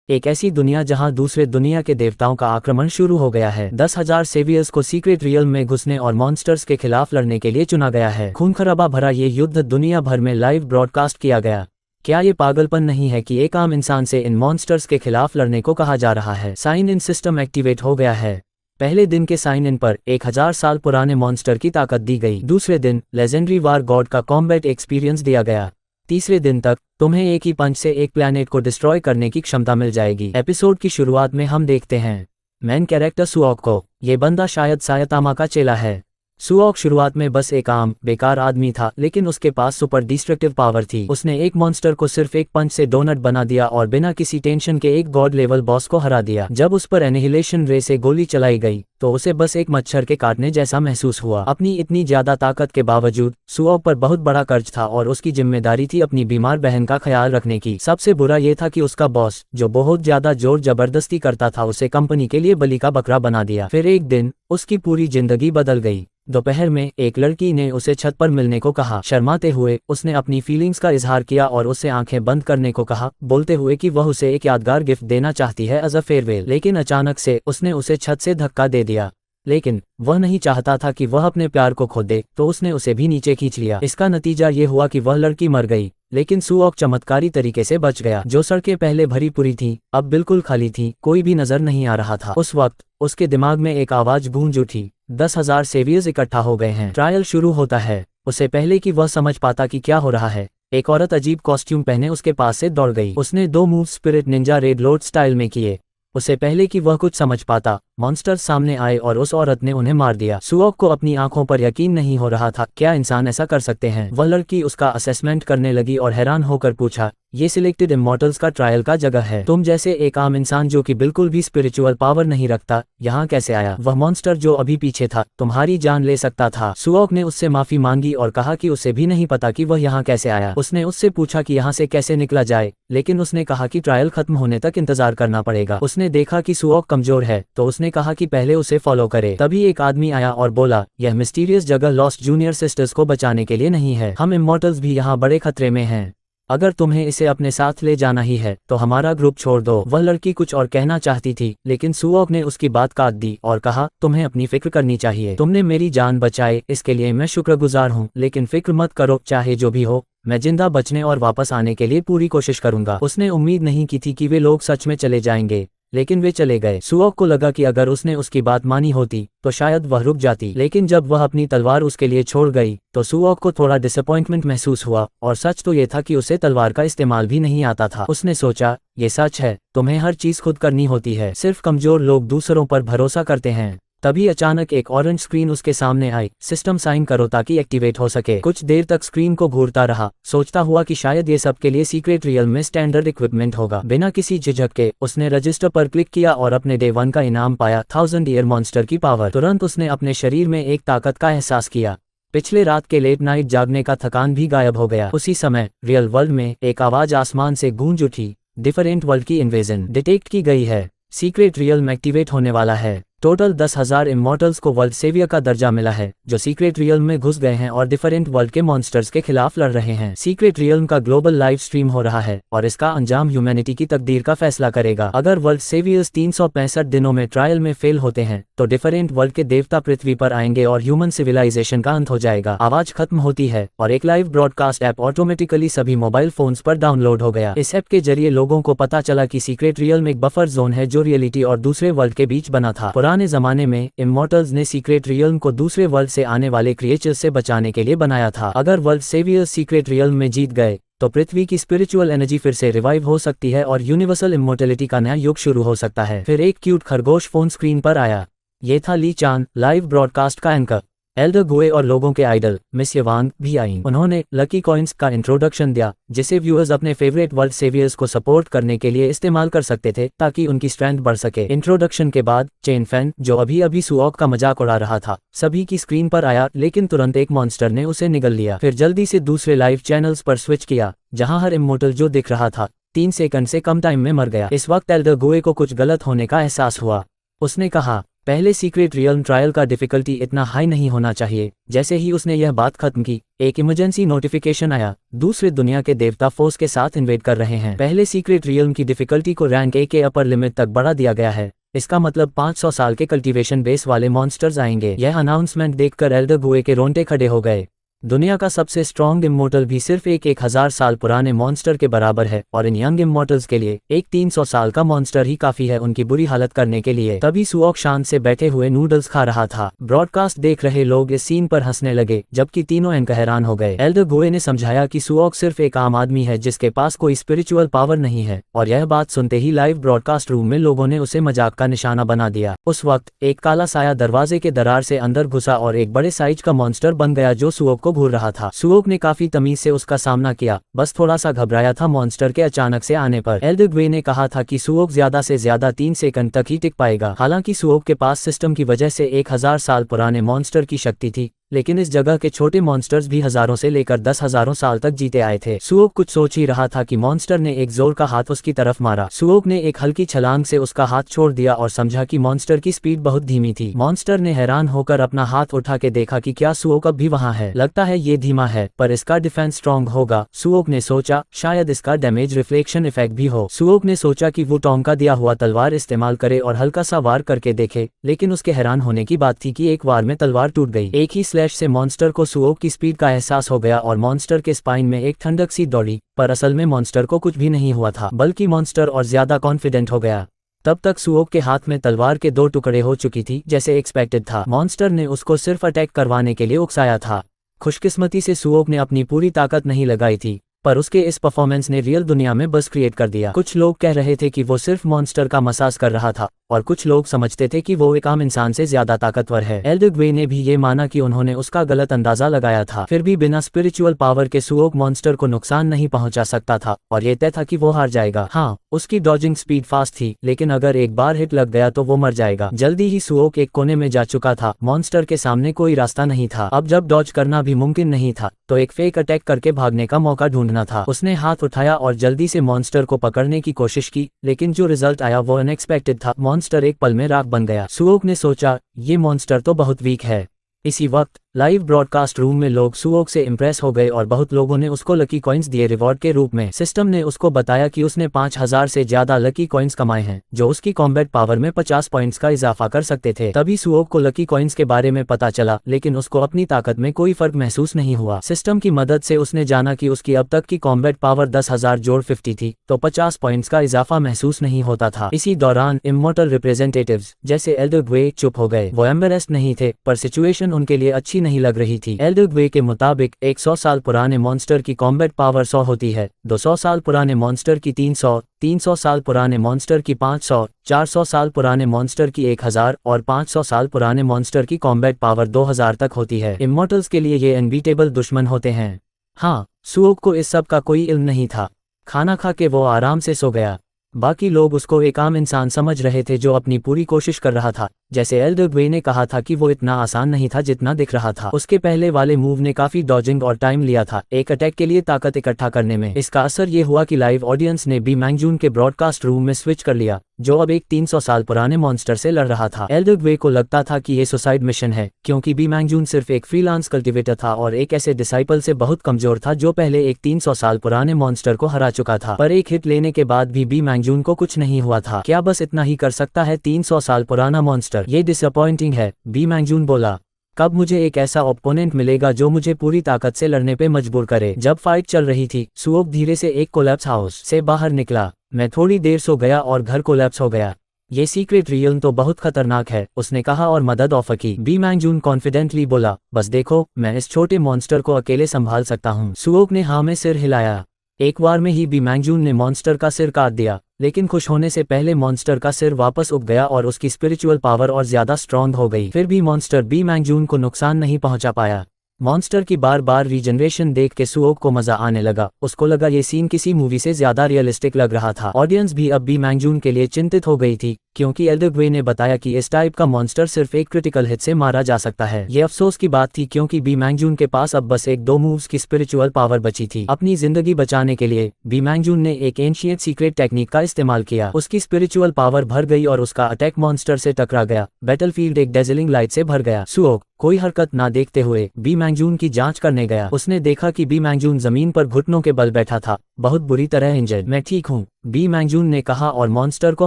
एक ऐसी दुनिया जहां दूसरे दुनिया के देवताओं का आक्रमण शुरू हो गया है। 10,000 सेवियर्स को सीक्रेट रियल्म में घुसने और मॉन्स्टर्स के खिलाफ लड़ने के लिए चुना गया है। खून खराबा भरा ये युद्ध दुनिया भर में लाइव ब्रॉडकास्ट किया गया। क्या ये पागलपन नहीं है कि एक आम इंसान से इन मॉन्स्टर्स के खिलाफ लड़ने को कहा जा रहा है। साइन इन सिस्टम एक्टिवेट हो गया है। पहले दिन के साइन इन पर 1000 साल पुराने मॉन्स्टर की ताकत दी गई। दूसरे दिन लेजेंडरी वार गॉड का कॉम्बैट एक्सपीरियंस दिया गया। तीसरे दिन तक तुम्हें एक ही पंच से एक प्लैनेट को डिस्ट्रॉय करने की क्षमता मिल जाएगी। एपिसोड की शुरुआत में हम देखते हैं मेन कैरेक्टर सुओक को। ये बंदा शायद सायतामा का चेला है। सुओक शुरुआत में बस एक आम बेकार आदमी था, लेकिन उसके पास सुपर डिस्ट्रक्टिव पावर थी। उसने एक मॉन्स्टर को सिर्फ एक पंच से डोनट बना दिया और बिना किसी टेंशन के एक गॉड लेवल बॉस को हरा दिया। जब उस पर एनिहिलेशन रे से गोली चलाई गई तो उसे बस एक मच्छर के काटने जैसा महसूस हुआ। अपनी इतनी ज्यादा ताकत के बावजूद सुओक पर बहुत बड़ा कर्ज था और उसकी जिम्मेदारी थी अपनी बीमार बहन का ख्याल रखने की। सबसे बुरा ये था कि उसका बॉस, जो बहुत ज्यादा जोर जबरदस्ती करता था, उसे कंपनी के लिए बलि का बकरा बना दिया। फिर एक दिन उसकी पूरी जिंदगी बदल गई। दोपहर में एक लड़की ने उसे छत पर मिलने को कहा। शर्माते हुए उसने अपनी फीलिंग्स का इजहार किया और उससे आंखें बंद करने को कहा, बोलते हुए कि वह उसे एक यादगार गिफ्ट देना चाहती है एज अ फेयरवेल। लेकिन अचानक से उसने उसे छत से धक्का दे दिया। लेकिन वह नहीं चाहता था कि वह अपने प्यार को खो दे, तो उसने उसे भी नीचे खींच लिया। इसका नतीजा ये हुआ कि वह लड़की मर गई, लेकिन सुओक चमत्कारी तरीके से बच गया। जो सड़कें पहले भरी पूरी थीं, अब बिल्कुल खाली थीं। कोई भी नजर नहीं आ रहा था। उस वक्त उसके दिमाग में एक आवाज गूंज उठी, 10,000 सेवियर्स इकट्ठा हो गए हैं। ट्रायल शुरू होता है। उसे पहले कि वह समझ पाता कि क्या हो रहा है, एक औरत अजीब कॉस्ट्यूम पहने उसके पास से दौड़ गई। उसने 2 move spirit Ninja red load style में किए। उसे पहले कि वह कुछ समझ पाता, मॉन्स्टर्स सामने आए और उस औरत ने उन्हें मार दिया। सुओक को अपनी आंखों पर यकीन नहीं हो रहा था। क्या इंसान ऐसा कर सकते हैं? वह लड़की उसका असेसमेंट करने लगी और हैरान होकर पूछा, ये सिलेक्टेड इमॉर्टल्स का ट्रायल का जगह है। तुम जैसे एक आम इंसान जो कि बिल्कुल भी स्पिरिचुअल पावर नहीं रखता, यहाँ कैसे आया? वह मॉन्स्टर जो अभी पीछे था तुम्हारी जान ले सकता था। सुओक ने उससे माफी मांगी और कहा कि उसे भी नहीं पता कि वह यहाँ कैसे आया। उसने उससे पूछा कि यहाँ से कैसे निकला जाए, लेकिन उसने कहा कि ट्रायल खत्म होने तक इंतजार करना पड़ेगा। उसने देखा कि सुओक कमजोर है, तो उसने कहा कि पहले उसे फॉलो करे। तभी एक आदमी आया और बोला, यह मिस्टीरियस जगह लॉस्ट जूनियर सिस्टर्स को बचाने के लिए नहीं है। हम इमॉर्टल्स भी यहाँ बड़े खतरे में हैं। अगर तुम्हें इसे अपने साथ ले जाना ही है तो हमारा ग्रुप छोड़ दो। वह लड़की कुछ और कहना चाहती थी, लेकिन सुओक ने उसकी बात काट दी और कहा, तुम्हें अपनी फिक्र करनी चाहिए। तुमने मेरी जान बचाई, इसके लिए मैं शुक्रगुजार हूँ, लेकिन फिक्र मत करो, चाहे जो भी हो मैं जिंदा बचने और वापस आने के लिए पूरी कोशिश करूंगा। उसने उम्मीद नहीं की थी कि वे लोग सच में चले जाएंगे, लेकिन वे चले गए। सुओक को लगा कि अगर उसने उसकी बात मानी होती तो शायद वह रुक जाती, लेकिन जब वह अपनी तलवार उसके लिए छोड़ गई तो सुओक को थोड़ा डिसअपॉइंटमेंट महसूस हुआ। और सच तो ये था कि उसे तलवार का इस्तेमाल भी नहीं आता था। उसने सोचा, ये सच है, तुम्हें हर चीज खुद करनी होती है, सिर्फ कमजोर लोग दूसरों पर भरोसा करते हैं। तभी अचानक एक ऑरेंज स्क्रीन उसके सामने आई। सिस्टम साइन करो ताकि एक्टिवेट हो सके। कुछ देर तक स्क्रीन को घूरता रहा, सोचता हुआ कि शायद ये सब के लिए सीक्रेट रियल्म में स्टैंडर्ड इक्विपमेंट होगा। बिना किसी झिझक के उसने रजिस्टर पर क्लिक किया और अपने डे 1 का इनाम पाया, 1000 ईयर मॉन्स्टर की पावर। तुरंत उसने अपने शरीर में एक ताकत का एहसास किया। पिछले रात के लेट नाइट जागने का थकान भी गायब हो गया। उसी समय रियल वर्ल्ड में एक आवाज आसमान से गूंज उठी, डिफरेंट वर्ल्ड की इन्वेजन डिटेक्ट की गई है, सीक्रेट रियल्म एक्टिवेट होने वाला है। टोटल 10,000 इमॉर्टल्स को वर्ल्ड सेवियर का दर्जा मिला है, जो सीक्रेट रियल्म में घुस गए हैं और डिफरेंट वर्ल्ड के मॉन्स्टर्स के खिलाफ लड़ रहे हैं। सीक्रेट रियल्म का ग्लोबल लाइव स्ट्रीम हो रहा है और इसका अंजाम ह्यूमैनिटी की तकदीर का फैसला करेगा। अगर वर्ल्ड सेवियर्स 365 दिनों में ट्रायल में फेल होते हैं तो डिफरेंट वर्ल्ड के देवता पृथ्वी पर आएंगे और ह्यूमन सिविलाइजेशन का अंत हो जाएगा। आवाज खत्म होती है और एक लाइव ब्रॉडकास्ट ऐप ऑटोमेटिकली सभी मोबाइल फोन्स पर डाउनलोड हो गया। इस ऐप के जरिए लोगों को पता चला कि सीक्रेट रियल्म एक बफर जोन है जो रियलिटी और दूसरे वर्ल्ड के बीच बना था। पुराने जमाने में इमॉर्टल्स ने सीक्रेट रियल्म को दूसरे वर्ल्ड से आने वाले क्रिएचर्स से बचाने के लिए बनाया था। अगर वर्ल्ड सेवियर्स सीक्रेट रियल्म में जीत गए तो पृथ्वी की स्पिरिचुअल एनर्जी फिर से रिवाइव हो सकती है और यूनिवर्सल इमॉर्टलिटी का नया युग शुरू हो सकता है। फिर एक क्यूट खरगोश फोन स्क्रीन पर आया। ये था ली चान, लाइव ब्रॉडकास्ट का एंकर। एल्डर गोए और लोगों के आइडल मिस यवांग भी आईं। उन्होंने लकी कॉइन्स का इंट्रोडक्शन दिया, जिसे व्यूअर्स अपने फेवरेट वर्ल्ड सेवियर्स को सपोर्ट करने के लिए इस्तेमाल कर सकते थे ताकि उनकी स्ट्रेंथ बढ़ सके। इंट्रोडक्शन के बाद चेन फैन, जो अभी अभी सुओक का मजाक उड़ा रहा था, सभी की स्क्रीन पर आया, लेकिन तुरंत एक मॉन्स्टर ने उसे निगल लिया। फिर जल्दी से दूसरे लाइव चैनल्स पर स्विच किया, जहां हर इमोर्टल जो दिख रहा था 3 सेकंड से कम टाइम में मर गया। इस वक्त एल्डर गोए को कुछ गलत होने का एहसास हुआ। उसने कहा, पहले सीक्रेट रियल्म ट्रायल का डिफिकल्टी इतना हाई नहीं होना चाहिए। जैसे ही उसने यह बात खत्म की, एक इमरजेंसी नोटिफिकेशन आया, दूसरे दुनिया के देवता फोर्स के साथ इन्वेड कर रहे हैं। पहले सीक्रेट रियल्म की डिफिकल्टी को रैंक ए के अपर लिमिट तक बढ़ा दिया गया है। इसका मतलब 500 साल के कल्टीवेशन बेस वाले मॉन्स्टर्स आएंगे। यह अनाउंसमेंट देखकर एल्डर गुए के रोंगटे खड़े हो गए। दुनिया का सबसे स्ट्रॉन्ग इमोर्टल भी सिर्फ एक 1000 साल पुराने मॉन्स्टर के बराबर है, और इन यंग इमोर्टल्स के लिए एक 300 साल का मॉन्स्टर ही काफी है उनकी बुरी हालत करने के लिए। तभी सुओक शांत से बैठे हुए नूडल्स खा रहा था। ब्रॉडकास्ट देख रहे लोग इस सीन पर हंसने लगे, जबकि तीनों एंकर हैरान हो गए। एल्डर गुए ने समझाया कि सुओक सिर्फ एक आम आदमी है जिसके पास कोई स्पिरिचुअल पावर नहीं है, और यह बात सुनते ही लाइव ब्रॉडकास्ट रूम में लोगों ने उसे मजाक का निशाना बना दिया। उस वक्त एक काला साया दरवाजे के दरार से अंदर घुसा और एक बड़े साइज का मॉन्स्टर बन गया जो सुओक को घूर रहा था। सुओक ने काफी तमीज से उसका सामना किया, बस थोड़ा सा घबराया था मॉन्स्टर के अचानक से आने पर। एल्डर गुए ने कहा था कि सुओक ज्यादा से ज्यादा 3 सेकंड तक ही टिक पाएगा। हालांकि सुओक के पास सिस्टम की वजह से 1000 साल पुराने मॉन्स्टर की शक्ति थी, लेकिन इस जगह के छोटे मॉन्स्टर्स भी हजारों से लेकर 10,000 साल तक जीते आए थे। सुओक कुछ सोच ही रहा था कि मॉन्स्टर ने एक जोर का हाथ उसकी तरफ मारा। सुओक ने एक हल्की छलांग से उसका हाथ छोड़ दिया और समझा कि मॉन्स्टर की स्पीड बहुत धीमी थी। मॉन्स्टर ने हैरान होकर अपना हाथ उठा के देखा कि क्या सुओक अब भी वहां है। लगता है ये धीमा है, पर इसका डिफेंस स्ट्रॉन्ग होगा। सुओक ने सोचा, शायद इसका डैमेज रिफ्लेक्शन इफेक्ट भी हो। सुओक ने सोचा कि वो टॉन्ग का दिया हुआ तलवार इस्तेमाल करे और हल्का सा वार करके देखे, लेकिन उसके हैरान होने की बात थी कि एक वार में तलवार टूट गई। एक ही स्लैश से मॉन्स्टर को सुओक की स्पीड का एहसास हो गया और मॉन्स्टर के स्पाइन में एक ठंडक सी दौड़ी, पर असल में मॉन्स्टर को कुछ भी नहीं हुआ था, बल्कि मॉन्स्टर और ज्यादा कॉन्फिडेंट हो गया। तब तक सुओक के हाथ में तलवार के 2 टुकड़े हो चुकी थी, जैसे एक्सपेक्टेड था। मॉन्स्टर ने उसको सिर्फ अटैक करवाने के लिए उकसाया था। खुशकिस्मती से सुओक ने अपनी पूरी ताकत नहीं लगाई थी, पर उसके इस परफॉर्मेंस ने रियल दुनिया में बस क्रिएट कर दिया। कुछ लोग कह रहे थे कि वो सिर्फ मॉन्स्टर का मसाज कर रहा था, और कुछ लोग समझते थे कि वो एक आम इंसान से ज्यादा ताकतवर है। एल्डर गुए ने भी ये माना कि उन्होंने उसका गलत अंदाजा लगाया था। फिर भी बिना स्पिरिचुअल पावर के सुओक मॉन्स्टर को नुकसान नहीं पहुंचा सकता था, और ये तय था कि वो हार जाएगा। हाँ, उसकी डॉजिंग स्पीड फास्ट थी, लेकिन अगर एक बार हिट लग गया तो वो मर जाएगा। जल्दी ही सुओक एक कोने में जा चुका था। मॉन्स्टर के सामने कोई रास्ता नहीं था। अब जब डॉज करना भी मुमकिन नहीं था, तो एक फेक अटैक करके भागने का मौका ढूंढना था। उसने हाथ उठाया और जल्दी से मॉन्स्टर को पकड़ने की कोशिश की, लेकिन जो रिजल्ट आया वो अनएक्सपेक्टेड था। मॉन्स्टर एक पल में राख बन गया। सुओक ने सोचा, ये मॉन्स्टर तो बहुत वीक है। इसी वक्त लाइव ब्रॉडकास्ट रूम में लोग सुओक से इम्प्रेस हो गए और बहुत लोगों ने उसको लकी कॉइन्स दिए रिवॉर्ड के रूप में। सिस्टम ने उसको बताया कि उसने 5000 से ज्यादा लकी कॉइन्स कमाए हैं, जो उसकी कॉम्बैट पावर में 50 पॉइंट्स का इजाफा कर सकते थे। तभी सुओक को लकी कॉइन्स के बारे में पता चला, लेकिन उसको अपनी ताकत में कोई फर्क महसूस नहीं हुआ। सिस्टम की मदद से उसने जाना कि उसकी अब तक की कॉम्बैट पावर 10,000 जोड़ 50 थी, तो 50 पॉइंट्स का इजाफा महसूस नहीं होता था। इसी दौरान इमोर्टल रिप्रेजेंटेटिव्स जैसे एल्डर गुए चुप हो गए। वो एम्बेरेस्ड नहीं थे, पर सिचुएशन उनके लिए अच्छी नहीं लग रही थी। एल्डर गुए के मुताबिक 100 साल पुराने मॉन्स्टर की कॉम्बैट पावर 100 होती है, 200 साल पुराने मॉन्स्टर की 300, 300 साल पुराने मॉन्स्टर की 500, 400 साल पुराने मॉन्स्टर की 1000 और 500 साल पुराने मॉन्स्टर की कॉम्बैट पावर 2000 तक होती है। इमोर्टल्स के लिए ये अनबीटेबल दुश्मन होते हैं। हाँ, सुओक को इस सब का कोई इल्म नहीं था। खाना खा के वो आराम से सो गया। बाकी लोग उसको एक आम इंसान समझ रहे थे जो अपनी पूरी कोशिश कर रहा था। जैसे एल्डर गुए ने कहा था कि वो इतना आसान नहीं था जितना दिख रहा था। उसके पहले वाले मूव ने काफी डॉजिंग और टाइम लिया था एक अटैक के लिए ताकत इकट्ठा करने में। इसका असर ये हुआ कि लाइव ऑडियंस ने बी मैंगजून के ब्रॉडकास्ट रूम में स्विच कर लिया, जो अब एक 300 साल पुराने मॉन्स्टर से लड़ रहा था। एल्डर गुए को लगता था कि ये सुसाइड मिशन है, क्योंकि बी मैंगजून सिर्फ एक फ्रीलांस कल्टिवेटर था और एक ऐसे डिसाइपल से बहुत कमजोर था जो पहले एक 300 साल पुराने मॉन्स्टर को हरा चुका था। पर एक हिट लेने के बाद भी बी मैंगजून को कुछ नहीं हुआ था। क्या बस इतना ही कर सकता है 300 साल पुराना मॉन्स्टर? ये डिसअपॉइंटिंग है, बी मैंगजून बोला। कब मुझे एक ऐसा ओपोनेंट मिलेगा जो मुझे पूरी ताकत से लड़ने पे मजबूर करे? जब फाइट चल रही थी, सुओक धीरे से एक कोलैप्स हाउस से बाहर निकला। मैं थोड़ी देर सो गया और घर कोलैप्स हो गया। ये सीक्रेट रियल्म तो बहुत खतरनाक है, उसने कहा और मदद ऑफर की। बी मैंगजून कॉन्फिडेंटली बोला, बस देखो, मैं इस छोटे मॉन्स्टर को अकेले संभाल सकता हूँ। सुओक ने हाँ में सिर हिलाया। एक बार में ही बी मैंगजून ने मॉन्स्टर का सिर काट दिया, लेकिन खुश होने से पहले मॉन्स्टर का सिर वापस उग गया और उसकी स्पिरिचुअल पावर और ज्यादा स्ट्रॉन्ग हो गई। फिर भी मॉन्स्टर बी मैंगजून को नुकसान नहीं पहुंचा पाया। मॉन्स्टर की बार बार रीजनरेशन देख के सुओक को मजा आने लगा। उसको लगा ये सीन किसी मूवी से ज्यादा रियलिस्टिक लग रहा था। ऑडियंस भी अब बी मैंगजून के लिए चिंतित हो गई थी, क्योंकि एल्डरग्वे ने बताया कि इस टाइप का मॉन्स्टर सिर्फ एक क्रिटिकल हिट से मारा जा सकता है। ये अफसोस की बात थी क्योंकि बी मैंगजून के पास अब बस एक दो मूव्स की स्पिरिचुअल पावर बची थी। अपनी जिंदगी बचाने के लिए बी मैंगजून ने एक एंशिएंट सीक्रेट टेक्निक का इस्तेमाल किया। उसकी स्पिरिचुअल पावर भर गई और उसका अटैक मॉन्स्टर से टकरा गया। बैटलफील्ड एक डेजलिंग लाइट से भर गया। सुओक कोई हरकत ना देखते हुए बी मैंगजून की जांच करने गया। उसने देखा कि बी मैंगजून जमीन पर घुटनों के बल बैठा था, बहुत बुरी तरह इंजर्ड। मैं ठीक हूँ, बी मैंगजून ने कहा और मॉन्स्टर को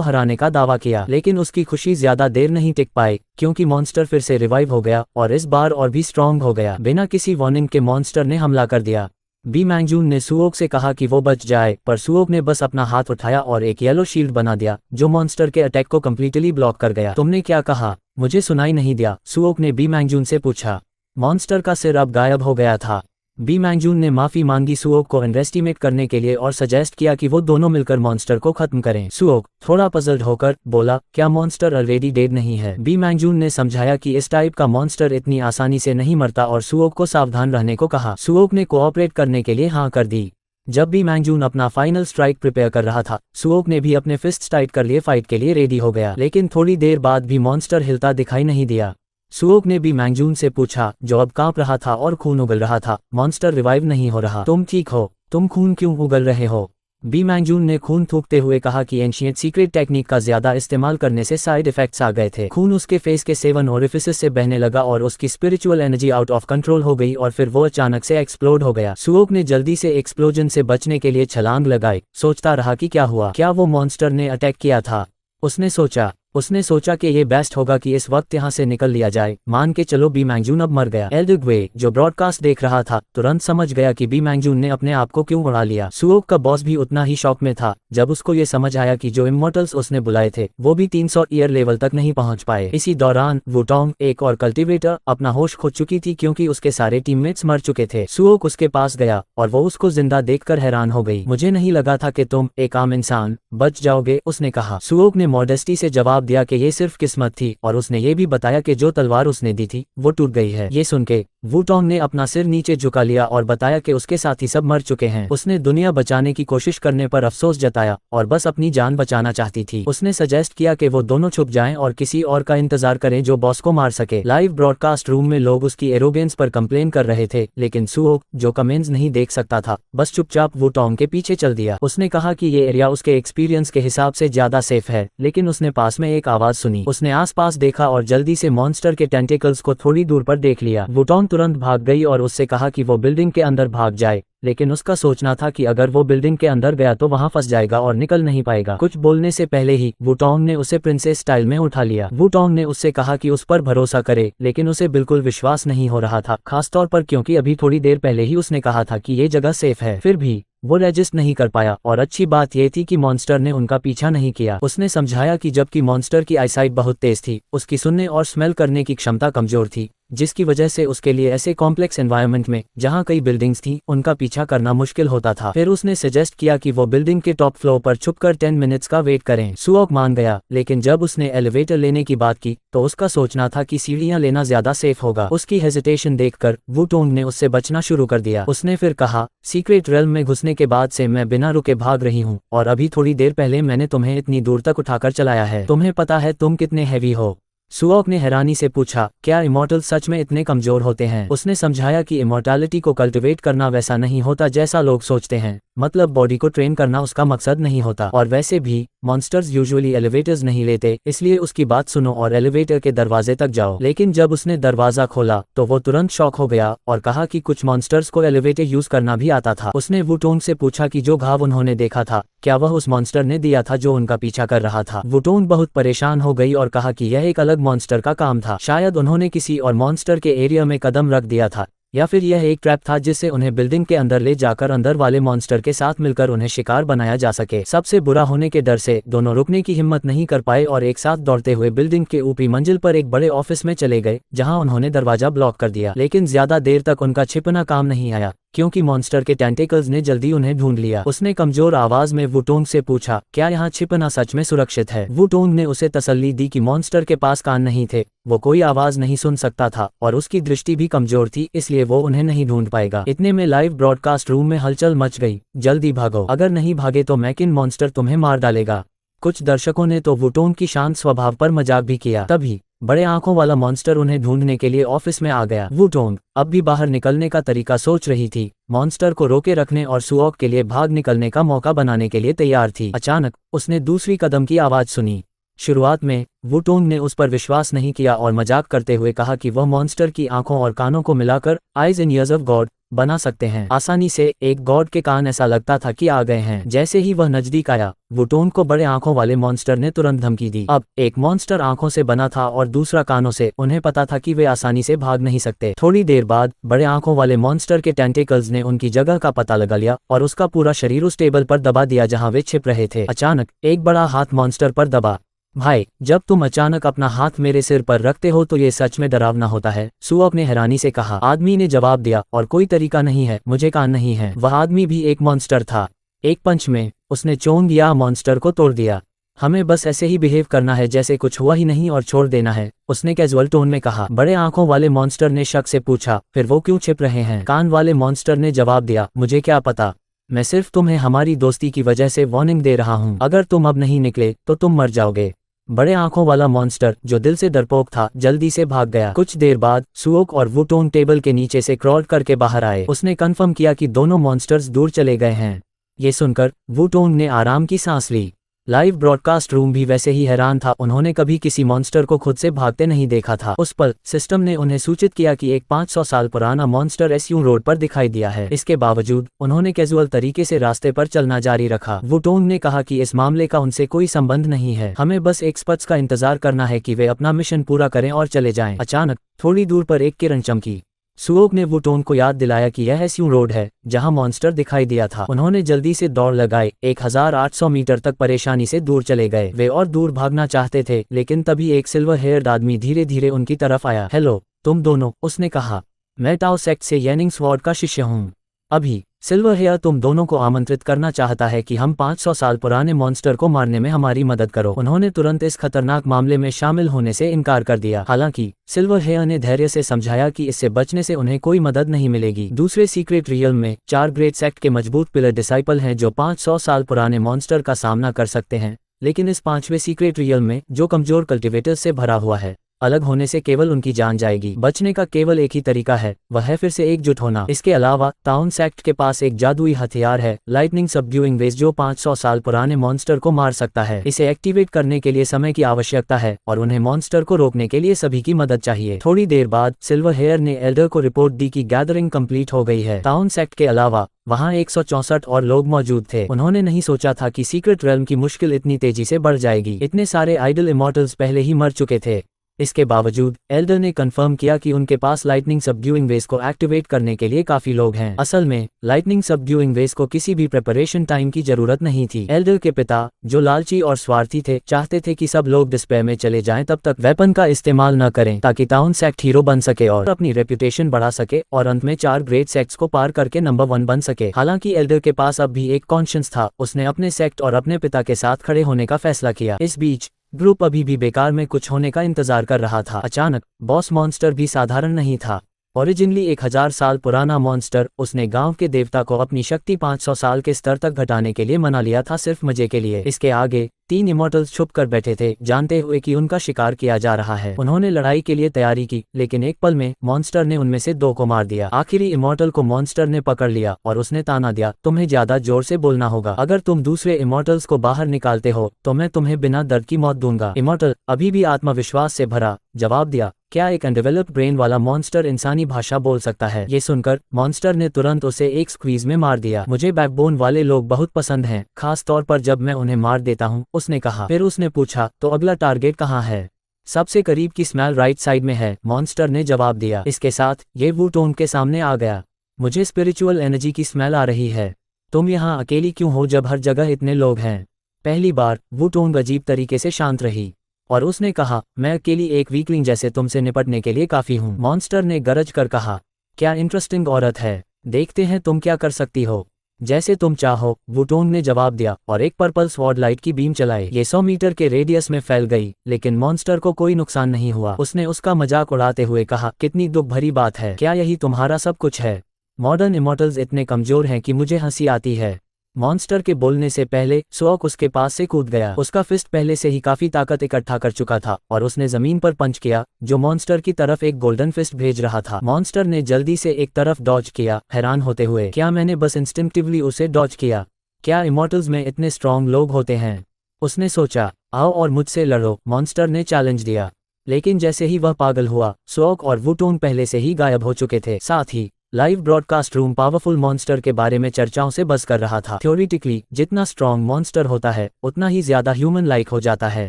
हराने का दावा किया। लेकिन उसकी खुशी ज्यादा देर नहीं टिक पाई क्योंकि मॉन्स्टर फिर से रिवाइव हो गया और इस बार और भी स्ट्रांग हो गया। बिना किसी वार्निंग के मॉन्स्टर ने हमला कर दिया। बी मैंगजून ने सुओक से कहा कि वो बच जाए, पर सुओक ने बस अपना हाथ उठाया और एक येलो शील्ड बना दिया जो मॉन्स्टर के अटैक को कम्प्लीटली ब्लॉक कर गया। तुमने क्या कहा? मुझे सुनाई नहीं दिया, सुओक ने बी मैंगजून से पूछा। मॉन्स्टर का सिर अब गायब हो गया था। बी मैंगजून ने माफी मांगी सुओक को अंडरएस्टिमेट करने के लिए और सजेस्ट किया कि वो दोनों मिलकर मॉन्स्टर को खत्म करें। सुओक थोड़ा पजल्ड होकर बोला, क्या मॉन्स्टर ऑलरेडी डेड नहीं है? बी मैंगजून ने समझाया कि इस टाइप का मॉन्स्टर इतनी आसानी से नहीं मरता और सुओक को सावधान रहने को कहा। सुओक ने कोऑपरेट करने के लिए हाँ कर दी। जब बी मैंगजून अपना फाइनल स्ट्राइक प्रिपेयर कर रहा था, सुओक ने भी अपने फिस्ट टाइट कर लिए फाइट के लिए रेडी हो गया। लेकिन थोड़ी देर बाद भी मॉन्स्टर हिलता दिखाई नहीं दिया। सुओक ने बी मैंगजून से पूछा, जो अब कांप रहा था और खून उगल रहा था, मॉन्स्टर रिवाइव नहीं हो रहा, तुम ठीक हो? तुम खून क्यों उगल रहे हो? बी मैंगजून ने खून थूकते हुए कहा कि एंशिएंट सीक्रेट टेक्निक का ज्यादा इस्तेमाल करने से साइड इफेक्ट्स आ गए थे। खून उसके फेस के 7 ओरिफिसेस से बहने लगा और उसकी spiritual energy out of control हो गई और फिर वो अचानक से एक्सप्लोड हो गया। सुओक ने जल्दी से एक्सप्लोजन से बचने के लिए छलांग लगाई, सोचता रहा कि क्या हुआ, क्या वो मॉन्स्टर ने अटैक किया था। उसने सोचा कि ये बेस्ट होगा कि इस वक्त यहाँ से निकल लिया जाए। मान के चलो बी मैंगजून अब मर गया। एल्डरग्वे जो ब्रॉडकास्ट देख रहा था तुरंत समझ गया कि बी मैंगजून ने अपने आप को क्यों उड़ा लिया। सुओक का बॉस भी उतना ही शॉक में था जब उसको ये समझ आया कि जो इमॉर्टल्स उसने बुलाए थे वो भी 300 ईयर लेवल तक नहीं पहुंच पाए। इसी दौरान वुटोंग एक और कल्टिवेटर अपना होश खो चुकी थी क्योंकि उसके सारे टीममेट्स मर चुके थे। सुओक उसके पास गया और वो उसको जिंदा देखकर हैरान हो गई। मुझे नहीं लगा था कि तुम एक आम इंसान बच जाओगे, उसने कहा। सुओक ने मॉडेस्टी से जवाब दिया कि ये सिर्फ किस्मत थी और उसने ये भी बताया कि जो तलवार उसने दी थी वो टूट गई है। ये सुन के वुटोंग ने अपना सिर नीचे झुका लिया और बताया कि उसके साथी सब मर चुके हैं। उसने दुनिया बचाने की कोशिश करने पर अफसोस जताया और बस अपनी जान बचाना चाहती थी। उसने सजेस्ट किया कि वो दोनों छुप जाएं और किसी और का इंतजार करें जो बॉस को मार सके। लाइव ब्रॉडकास्ट रूम में लोग उसकी एरोगेंस पर कंप्लेन कर रहे थे, लेकिन सुओक जो कमेंट्स नहीं देख सकता था बस चुपचाप वुटोंग के पीछे चल दिया। उसने कहा कि ये एरिया उसके एक्सपीरियंस के हिसाब से ज्यादा सेफ है, लेकिन उसने पास में एक आवाज सुनी। उसने आसपास देखा और जल्दी से मॉन्स्टर के टेंटिकल्स को थोड़ी दूर पर देख लिया। वुटोंग तुरंत भाग गई और उससे कहा कि वो बिल्डिंग के अंदर भाग जाए, लेकिन उसका सोचना था कि अगर वो बिल्डिंग के अंदर गया तो वहां फंस जाएगा और निकल नहीं पाएगा। कुछ बोलने से पहले ही वुटोंग ने उसे प्रिंसेस स्टाइल में उठा लिया। वुटोंग ने उससे कहा कि उस पर भरोसा करे, लेकिन उसे बिल्कुल विश्वास नहीं हो रहा था, खासतौर पर क्योंकि अभी थोड़ी देर पहले ही उसने कहा था कि ये जगह सेफ है। फिर भी वो रेजिस्ट नहीं कर पाया और अच्छी बात ये थी कि मॉन्स्टर ने उनका पीछा नहीं किया। उसने समझाया कि जबकि मॉन्स्टर की आईसाइट बहुत तेज थी, उसकी सुनने और स्मेल करने की क्षमता कमजोर थी, जिसकी वजह से उसके लिए ऐसे कॉम्प्लेक्स एनवायरनमेंट में जहां कई बिल्डिंग्स थी उनका पीछा करना मुश्किल होता था। फिर उसने सजेस्ट किया कि वो बिल्डिंग के टॉप फ्लोर पर छुपकर 10 मिनट्स का वेट करें। सुओक मान गया, लेकिन जब उसने एलिवेटर लेने की बात की तो उसका सोचना था कि सीढ़ियां लेना ज्यादा सेफ होगा। उसकी हेजिटेशन देखकर वुटोंग ने उससे बचना शुरू कर दिया। उसने फिर कहा, सीक्रेट रेल्म में घुसने के बाद से मैं बिना रुके भाग रही हूँ और अभी थोड़ी देर पहले मैंने तुम्हें इतनी दूर तक उठाकर चलाया है। तुम्हें पता है तुम कितने हैवी हो? सुओक ने हैरानी से पूछा, क्या इमॉर्टल सच में इतने कमजोर होते हैं? उसने समझाया कि इमॉर्टैलिटी को कल्टिवेट करना वैसा नहीं होता जैसा लोग सोचते हैं, मतलब बॉडी को ट्रेन करना उसका मकसद नहीं होता। और वैसे भी मॉन्स्टर्स यूजुअली एलिवेटर्स नहीं लेते, इसलिए उसकी बात सुनो और एलिवेटर के दरवाजे तक जाओ। लेकिन जब उसने दरवाजा खोला तो वो तुरंत शॉक हो गया और कहा कि कुछ मॉन्स्टर्स को एलिवेटर यूज करना भी आता था। उसने वुटोंग से पूछा कि जो घाव उन्होंने देखा था क्या वह उस मॉन्स्टर ने दिया था जो उनका पीछा कर रहा था। वुटोंग बहुत परेशान हो गई और कहा कि यह एक अलग मॉन्स्टर का काम था, शायद उन्होंने किसी और मॉन्स्टर के एरिया में कदम रख दिया था, या फिर यह एक ट्रैप था जिससे उन्हें बिल्डिंग के अंदर ले जाकर अंदर वाले मॉन्स्टर के साथ मिलकर उन्हें शिकार बनाया जा सके। सबसे बुरा होने के डर से दोनों रुकने की हिम्मत नहीं कर पाए और एक साथ दौड़ते हुए बिल्डिंग के ऊपरी मंजिल पर एक बड़े ऑफिस में चले गए, जहां उन्होंने दरवाजा ब्लॉक कर दिया। लेकिन ज्यादा देर तक उनका छिपना काम नहीं आया क्योंकि मॉन्स्टर के टेंटिकल्स ने जल्दी उन्हें ढूंढ लिया। उसने कमजोर आवाज में वुटोंग से पूछा, क्या यहाँ छिपना सच में सुरक्षित है? वुटोंग ने उसे तसल्ली दी कि मॉन्स्टर के पास कान नहीं थे, वो कोई आवाज नहीं सुन सकता था और उसकी दृष्टि भी कमजोर थी, इसलिए वो उन्हें नहीं ढूंढ पाएगा। इतने में लाइव ब्रॉडकास्ट रूम में हलचल मच गई, जल्दी भागो, अगर नहीं भागे तो मैकिन मॉन्स्टर तुम्हें मार डालेगा। कुछ दर्शकों ने तो वुटोंग की शांत स्वभाव पर मजाक भी किया। तभी बड़े आंखों वाला मॉन्स्टर उन्हें ढूंढने के लिए ऑफिस में आ गया। वुटोंग अब भी बाहर निकलने का तरीका सोच रही थी, मॉन्स्टर को रोके रखने और सुओक के लिए भाग निकलने का मौका बनाने के लिए तैयार थी। अचानक उसने दूसरी कदम की आवाज सुनी। शुरुआत में वुटोंग ने उस पर विश्वास नहीं किया और मजाक करते हुए कहा कि वह मॉन्स्टर की आंखों और कानों को मिलाकर eyes in years of God बना सकते हैं। आसानी से एक गॉड के कान ऐसा लगता था कि आ गए हैं। जैसे ही वह नजदीक आया, वुटोंग को बड़े आंखों वाले मॉन्स्टर ने तुरंत धमकी दी। अब एक मॉन्स्टर आंखों से बना था और दूसरा कानों से। उन्हें पता था कि वे आसानी से भाग नहीं सकते। थोड़ी देर बाद बड़े आंखों वाले मॉन्स्टर के टेंटेकल्स ने उनकी जगह का पता लगा लिया और उसका पूरा शरीर उस टेबल पर दबा दिया जहां वे छिप रहे थे। अचानक एक बड़ा हाथ मॉन्स्टर पर दबा। भाई, जब तुम अचानक अपना हाथ मेरे सिर पर रखते हो तो ये सच में डरावना होता है, सुओक ने हैरानी से कहा। आदमी ने जवाब दिया, और कोई तरीका नहीं है, मुझे कान नहीं है। वह आदमी भी एक मॉन्स्टर था। एक पंच में उसने चोंग या मॉन्स्टर को तोड़ दिया। हमें बस ऐसे ही बिहेव करना है जैसे कुछ हुआ ही नहीं और छोड़ देना है, उसने कैजुअल टोन में कहा। बड़े आंखों वाले मॉन्स्टर ने शक से पूछा, फिर वो क्यों छिप रहे हैं? कान वाले मॉन्स्टर ने जवाब दिया, मुझे क्या पता, मैं सिर्फ तुम्हें हमारी दोस्ती की वजह से वार्निंग दे रहा हूँ। अगर तुम अब नहीं निकले तो तुम मर जाओगे। बड़े आंखों वाला मॉन्स्टर, जो दिल से डरपोक था, जल्दी से भाग गया। कुछ देर बाद सुओक और वुटोंग टेबल के नीचे से क्रॉल करके बाहर आए। उसने कंफर्म किया कि दोनों मॉन्स्टर्स दूर चले गए हैं। ये सुनकर वुटोंग ने आराम की सांस ली। लाइव ब्रॉडकास्ट रूम भी वैसे ही हैरान था। उन्होंने कभी किसी मॉन्स्टर को खुद से भागते नहीं देखा था। उस पल सिस्टम ने उन्हें सूचित किया कि एक 500 साल पुराना मॉन्स्टर एसयू रोड पर दिखाई दिया है। इसके बावजूद उन्होंने कैजुअल तरीके से रास्ते पर चलना जारी रखा। वुटोंग ने कहा कि इस मामले का उनसे कोई संबंध नहीं है, हमें बस एक्सपर्ट्स का इंतजार करना है कि वे अपना मिशन पूरा करें और चले जाएं। अचानक थोड़ी दूर पर एक किरण चमकी। सुओक ने वुटोंग को याद दिलाया कि यह एसयू रोड है जहां मॉन्स्टर दिखाई दिया था। उन्होंने जल्दी से दौड़ लगाई। 1800 मीटर तक परेशानी से दूर चले गए। वे और दूर भागना चाहते थे, लेकिन तभी एक सिल्वर हेयर्ड आदमी धीरे धीरे उनकी तरफ आया। हेलो तुम दोनों, उसने कहा, मैं टाओ सेक्ट से येनिंग स्वॉर्ड का शिष्य हूँ। अभी सिल्वर हेयर तुम दोनों को आमंत्रित करना चाहता है कि हम 500 साल पुराने मॉन्स्टर को मारने में हमारी मदद करो। उन्होंने तुरंत इस खतरनाक मामले में शामिल होने से इनकार कर दिया। हालांकि सिल्वर हेयर ने धैर्य से समझाया कि इससे बचने से उन्हें कोई मदद नहीं मिलेगी। दूसरे सीक्रेट रियल में 4 ग्रेट सेक्ट के मजबूत पिलर डिसाइपल हैं जो 500 साल पुराने मॉन्स्टर का सामना कर सकते हैं, लेकिन इस 5वें सीक्रेट रियल में, जो कमजोर कल्टिवेटर्स से भरा हुआ है, अलग होने से केवल उनकी जान जाएगी। बचने का केवल एक ही तरीका है, वह है फिर से एकजुट होना। इसके अलावा टाउन सेक्ट के पास एक जादुई हथियार है, लाइटनिंग सबड्यूइंग वेज, जो 500 साल पुराने मॉन्स्टर को मार सकता है। इसे एक्टिवेट करने के लिए समय की आवश्यकता है और उन्हें मॉन्स्टर को रोकने के लिए सभी की मदद चाहिए। थोड़ी देर बाद सिल्वर हेयर ने एल्डर को रिपोर्ट दी कि गैदरिंग कंप्लीट हो गई है। टाउन सेक्ट के अलावा वहां 164 और लोग मौजूद थे। उन्होंने नहीं सोचा था कि सीक्रेट रेल्म की मुश्किल इतनी तेजी से बढ़ जाएगी। इतने सारे आइडल इमॉर्टल्स पहले ही मर चुके थे। इसके बावजूद एल्डर ने कंफर्म किया कि उनके पास लाइटनिंग सबड्यूइंग वेज को एक्टिवेट करने के लिए काफी लोग हैं। असल में लाइटनिंग सबड्यूइंग वेज को किसी भी प्रिपरेशन टाइम की जरूरत नहीं थी। एल्डर के पिता, जो लालची और स्वार्थी थे, चाहते थे कि सब लोग डिस्पेयर में चले जाएं, तब तक वेपन का इस्तेमाल न करें, ताकि टाउन सेक्ट हीरो बन सके और अपनी रेपुटेशन बढ़ा सके और अंत में 4 ग्रेट सेक्ट्स को पार करके नंबर 1 बन सके। हालांकि एल्डर के पास अब भी एक कॉन्शियंस था। उसने अपने सेक्ट और अपने पिता के साथ खड़े होने का फैसला किया। इस बीच ग्रुप अभी भी बेकार में कुछ होने का इंतजार कर रहा था। अचानक बॉस मॉन्स्टर भी साधारण नहीं था। ओरिजिनली 1000 साल पुराना मॉन्स्टर, उसने गांव के देवता को अपनी शक्ति 500 साल के स्तर तक घटाने के लिए मना लिया था, सिर्फ मजे के लिए। इसके आगे 3 इमॉर्टल्स छुप कर बैठे थे, जानते हुए कि उनका शिकार किया जा रहा है। उन्होंने लड़ाई के लिए तैयारी की, लेकिन एक पल में मॉन्स्टर ने उनमें से 2 को मार दिया। आखिरी इमॉर्टल को मॉन्स्टर ने पकड़ लिया और उसने ताना दिया, तुम्हें ज्यादा जोर से बोलना होगा। अगर तुम दूसरे इमॉर्टल्स को बाहर निकालते हो तो मैं तुम्हें बिना दर्द की मौत दूंगा। इमॉर्टल अभी भी आत्मविश्वास से भरा जवाब दिया, क्या एक अनडेवलप्ड ब्रेन वाला मॉन्स्टर इंसानी भाषा बोल सकता है? ये सुनकर मॉन्स्टर ने तुरंत उसे एक स्क्वीज में मार दिया। मुझे बैकबोन वाले लोग बहुत पसंद हैं, खास तौर पर जब मैं उन्हें मार देता हूँ, उसने कहा। फिर उसने पूछा, तो अगला टारगेट कहाँ है? सबसे करीब की स्मैल राइट साइड में है, मॉन्स्टर ने जवाब दिया। इसके साथ ये वुटोंग के सामने आ गया। मुझे स्पिरिचुअल एनर्जी की स्मेल आ रही है। तुम यहाँ अकेली क्यों हो जब हर जगह इतने लोग हैं? पहली बार वुटोंग अजीब तरीके से शांत रही और उसने कहा, मैं अकेली एक वीकलिंग जैसे तुमसे निपटने के लिए काफी हूँ। मॉन्स्टर ने गरज कर कहा, क्या इंटरेस्टिंग औरत है, देखते हैं तुम क्या कर सकती हो। जैसे तुम चाहो, वुटोंग ने जवाब दिया और एक पर्पल स्वॉर्ड लाइट की बीम चलाई। ये 100 मीटर के रेडियस में फैल गई, लेकिन मॉन्स्टर को कोई नुकसान नहीं हुआ। उसने उसका मजाक उड़ाते हुए कहा, कितनी दुख भरी बात है, क्या यही तुम्हारा सब कुछ है? मॉडर्न इमॉर्टल्स इतने कमजोर हैं कि मुझे हंसी आती है। मॉन्स्टर के बोलने से पहले सुओक उसके पास से कूद गया। उसका फिस्ट पहले से ही काफी ताकत इकट्ठा कर चुका था और उसने जमीन पर पंच किया, जो मॉन्स्टर की तरफ एक गोल्डन फिस्ट भेज रहा था। मॉन्स्टर ने जल्दी से एक तरफ डॉज किया, हैरान होते हुए, क्या मैंने बस इंस्टिंक्टिवली उसे डॉज किया? क्या इमॉर्टल्स में इतने स्ट्रॉन्ग लोग होते हैं? उसने सोचा। आओ और मुझसे लड़ो, मॉन्स्टर ने चैलेंज दिया। लेकिन जैसे ही वह पागल हुआ, सुओक और वुटोन पहले से ही गायब हो चुके थे। साथ ही live broadcast room powerful monster के बारे में चर्चाओं से बज़ कर रहा था। थ्योरेटिकली जितना स्ट्रॉन्ग मॉन्स्टर होता है उतना ही ज्यादा ह्यूमन लाइक हो जाता है,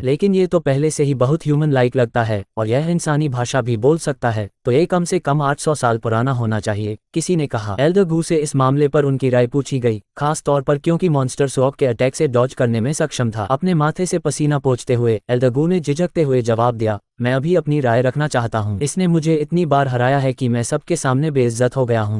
लेकिन ये तो पहले से ही बहुत ह्यूमन लाइक लगता है और यह इंसानी भाषा भी बोल सकता है, तो ये कम से कम 800 साल पुराना होना चाहिए, किसी ने कहा। एल्डर गू से इस मामले पर उनकी राय पूछी गई, खास तौर पर क्योंकि मॉन्स्टर सुओक के अटैक से डॉज करने में सक्षम था। अपने माथे से पसीना पोंछते हुए एल्डर गू ने झिझकते हुए जवाब दिया, मैं अभी अपनी राय रखना चाहता हूँ। इसने मुझे इतनी बार हराया है कि मैं सबके सामने बेइज्जत हो गया हूँ।